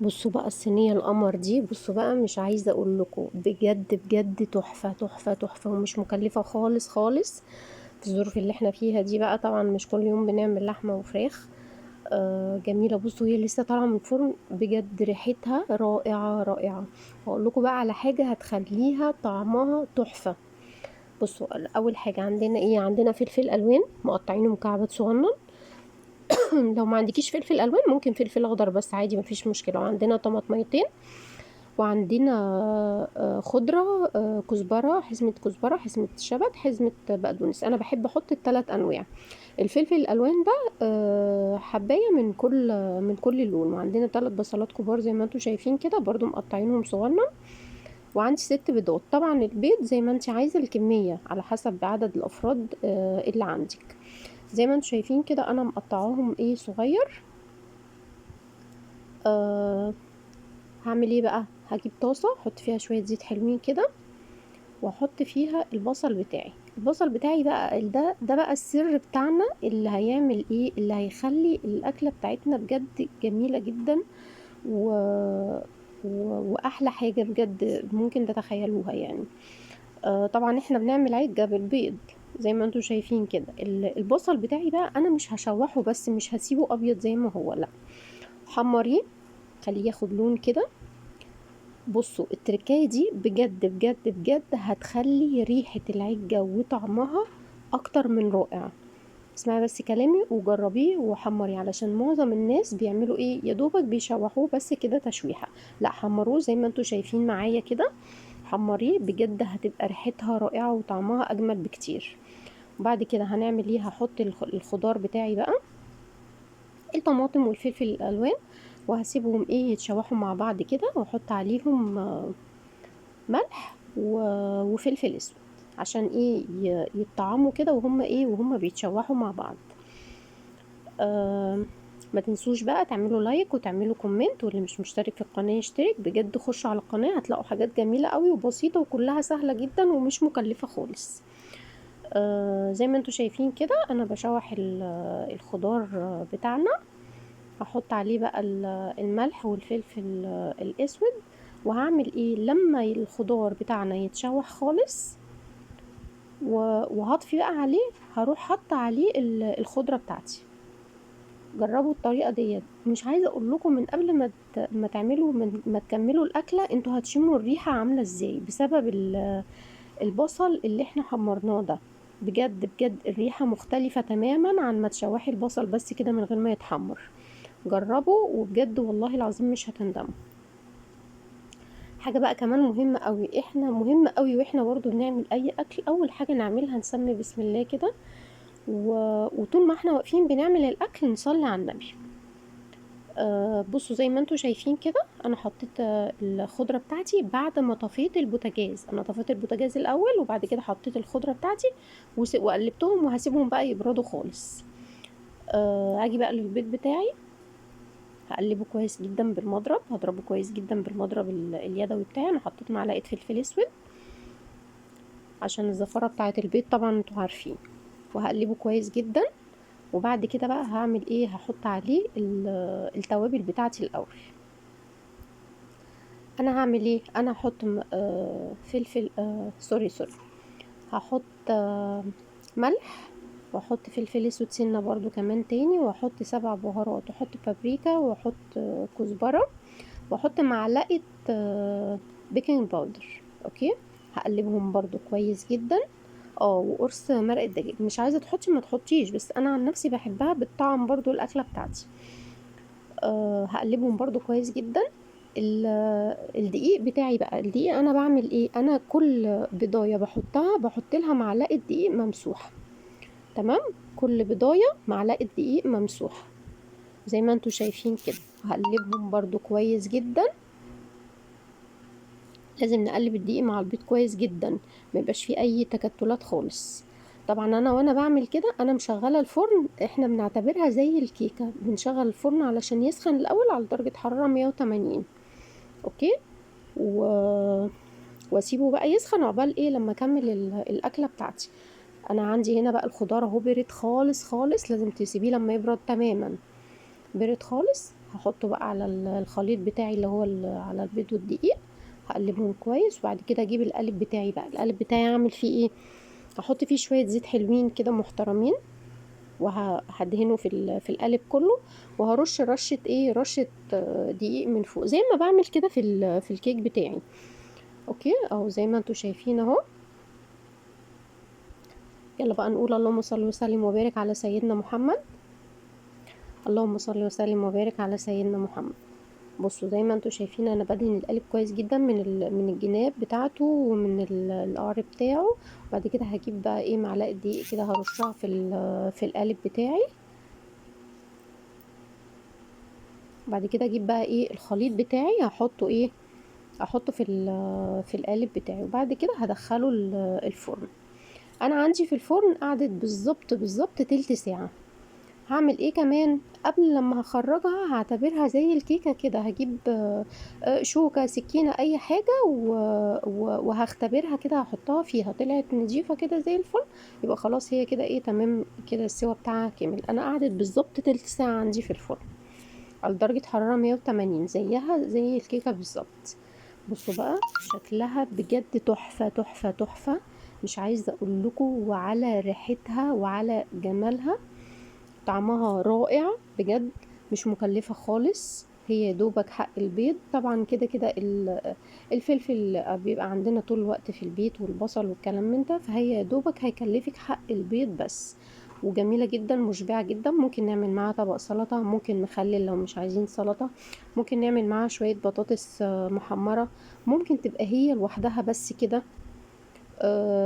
بصوا بقى الصينيه القمر دي، بصوا بقى مش عايزه اقول لكم بجد بجد تحفه تحفه تحفه، ومش مكلفه خالص خالص في الظروف اللي احنا فيها دي. بقى طبعا مش كل يوم بنعمل لحمه وفراخ. جميله. بصوا هي لسه طالعه من الفرن، بجد ريحتها رائعه رائعه. هقول لكم بقى على حاجه هتخليها طعمها تحفه. بصوا اول حاجه عندنا ايه، عندنا فلفل الوان مقطعينه مكعبات صغنن. لو ما عندكيش فلفل الوان ممكن فلفل اخضر بس عادي مفيش مشكله. وعندنا طماطميتين، وعندنا خضرة، كزبرة، حزمة كزبرة، حزمة شبت، حزمة بقدونس. أنا بحب أحط الثلاث أنواع. الفلفل الألوان ده حباية من كل لون. وعندنا 3 بصلات كبار زي ما انتوا شايفين كده برضو مقطعينهم صغنن. وعندي 6 بيضات. طبعا البيض زي ما انت عايزة الكمية على حسب عدد الأفراد اللي عندك. زي ما انتوا شايفين كده أنا مقطعاهم ايه صغير. آه هعمل ايه بقى، هجيب طاسة احط فيها شوية زيت حلوين كده، واحط فيها البصل بتاعي. البصل بتاعي بقى ده بقى السر بتاعنا اللي هيعمل ايه، اللي هيخلي الاكله بتاعتنا بجد جميله جدا و... واحلى حاجه بجد ممكن تتخيلوها يعني. طبعا احنا بنعمل عجه بالبيض زي ما انتم شايفين كده. البصل بتاعي بقى انا مش هشوحه بس، مش هسيبه ابيض زي ما هو، لا، حمريه، خليه ياخد لون كده. بصوا التركاية دي بجد بجد بجد هتخلي ريحة العجة وطعمها اكتر من رائع. اسمعي بس كلامي وجربيه وحمري، علشان معظم الناس بيعملوا ايه، يا دوبك بيشوحوه بس كده تشويحة. لا، حمروه زي ما انتوا شايفين معايا كده. حمريه بجد هتبقى ريحتها رائعة وطعمها اجمل بكتير. وبعد كده هنعمل ايه، هحط الخضار بتاعي بقى، الطماطم والفلفل الالوان، وهسيبهم ايه يتشوحوا مع بعض كده، واحط عليهم ملح وفلفل اسود عشان ايه يتطعموا كده وهم ايه وهم بيتشوحوا مع بعض. آه ما تنسوش بقى تعملوا لايك وتعملوا كومنت، واللي مش مشترك في القناة يشترك. بجد خشوا على القناة هتلاقوا حاجات جميلة قوي وبسيطة وكلها سهلة جدا ومش مكلفة خالص. زي ما انتوا شايفين كده انا بشوح الخضار بتاعنا. هحط عليه بقى الملح والفلفل الاسود. وهعمل ايه لما الخضار بتاعنا يتشوح خالص وهطفي بقى عليه، هروح حاطه عليه الخضره بتاعتي. جربوا الطريقه ديت. مش عايزه اقول لكم من قبل ما تعملوا، ما تكملوا الاكله انتوا هتشموا الريحه عامله ازاي بسبب البصل اللي احنا حمرناه ده. بجد بجد الريحه مختلفه تماما عن ما تشوحي البصل بس كده من غير ما يتحمر. جربوا وبجد والله العظيم مش هتندموا. حاجه بقى كمان مهمه قوي، احنا مهمه قوي واحنا برضو بنعمل اي اكل، اول حاجه نعملها نسمي بسم الله كده و... وطول ما احنا واقفين بنعمل الاكل نصلي على النبي. بصوا زي ما انتوا شايفين كده انا حطيت الخضره بتاعتي بعد ما طفيت البوتاجاز. انا طفيت البوتاجاز الاول وبعد كده حطيت الخضره بتاعتي وقلبتهم وهسيبهم بقى يبردوا خالص. اجي بقى للبيض بتاعي، هقلبه كويس جدا بالمضرب، هضربه كويس جدا بالمضرب اليدوي بتاعي. انا حطيت معلقه فلفل اسود عشان الزفاره بتاعه البيض طبعا انتوا عارفين. وهقلبه كويس جدا. وبعد كده بقى هعمل ايه، هحط عليه التوابل بتاعتي الاول. انا هعمل ايه، انا هحط فلفل سوري، هحط ملح، واحط فلفل اسود سنه برضو كمان تاني، واحط 7 بهارات، واحط بابريكا، واحط كزبره، واحط معلقه بيكنج باودر. اوكي. هقلبهم برضو كويس جدا. وقرص مرقه دجاج، مش عايزه تحطي ما تحطيش، بس انا عن نفسي بحبها بالطعم برضو الاكله بتاعتي. هقلبهم برضو كويس جدا. الدقيق بتاعي بقى، الدقيق انا بعمل ايه، انا كل بضايه بحط لها معلقه دقيق ممسوحه. تمام. كل بضايه معلقه دقيق ممسوحه زي ما انتوا شايفين كده. هقلبهم برضو كويس جدا. لازم نقلب الدقيق مع البيض كويس جدا، ما يبقاش فيه اي تكتلات خالص. طبعا انا وانا بعمل كده انا مشغله الفرن، احنا بنعتبرها زي الكيكه، بنشغل الفرن علشان يسخن الاول على درجه حراره 180. اوكي. و... واسيبه بقى يسخن عقبال ايه لما اكمل الاكله بتاعتي. انا عندي هنا بقى الخضار اهو برد خالص خالص، لازم تسيبيه لما يبرد تماما، برد خالص. هحطه بقى على الخليط بتاعي اللي هو على البيض والدقيق، هقلبهم كويس. وبعد كده اجيب القالب بتاعي بقى. القالب بتاعي اعمل فيه ايه؟ هحط فيه شويه زيت حلوين كده محترمين، وهدهنه في القالب كله، وهرش رشه ايه، رشه دقيق من فوق زي ما بعمل كده في الكيك بتاعي. اوكي اهو زي ما انتوا شايفين اهو. يلا بقى نقول اللهم صل وسلم وبارك على سيدنا محمد. اللهم صل وسلم وبارك على سيدنا محمد. بصوا زي ما انتوا شايفين انا بدهن القالب كويس جدا من الجناب بتاعته ومن القعر بتاعه. وبعد كده هجيب بقى ايه معلقه دقيق كده هرشها في القالب بتاعي. وبعد كده اجيب بقى ايه الخليط بتاعي هحطه ايه، احطه في القالب بتاعي. وبعد كده هدخله الفرن. انا عندي في الفرن قعدت بالظبط تلت ساعه. هعمل ايه كمان قبل لما هخرجها؟ هعتبرها زي الكيكه كده، هجيب شوكه سكينه اي حاجه وهختبرها كده، هحطها فيها طلعت نضيفه كده زي الفل، يبقى خلاص هي كده ايه تمام كده، السوا بتاعها كامل. انا قعدت بالظبط تلت ساعه عندي في الفرن على درجه حراره 180 زيها زي الكيكه بالظبط. بصوا بقى شكلها بجد تحفه تحفه تحفه، مش عايزه اقول لكم، وعلى ريحتها وعلى جمالها. طعمها رائع بجد، مش مكلفة خالص. هي دوبك حق البيض طبعا، كده كده الفلفل بيبقى عندنا طول الوقت في البيت والبصل والكلام من ده، فهي دوبك هيكلفك حق البيض بس. وجميلة جدا مشبعة جدا. ممكن نعمل معاها طبق سلطة، ممكن نخلل لو مش عايزين سلطة، ممكن نعمل معاها شوية بطاطس محمرة، ممكن تبقى هي لوحدها بس كده.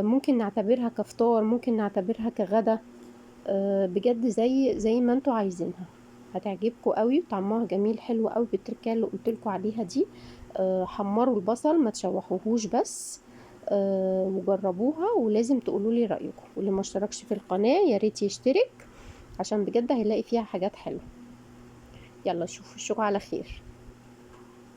ممكن نعتبرها كفطار، ممكن نعتبرها كغدا. بجد زي ما انتوا عايزينها، هتعجبكم قوي. طعمها جميل حلو قوي بالتركية اللي قلتلكوا عليها دي. حمروا البصل ما تشوحوهوش بس. وجربوها ولازم تقولوا لي رأيكم. واللي ما اشتركش في القناة يا ريت يشترك، عشان بجد هيلاقي فيها حاجات حلوة. يلا اشوفكم على خير.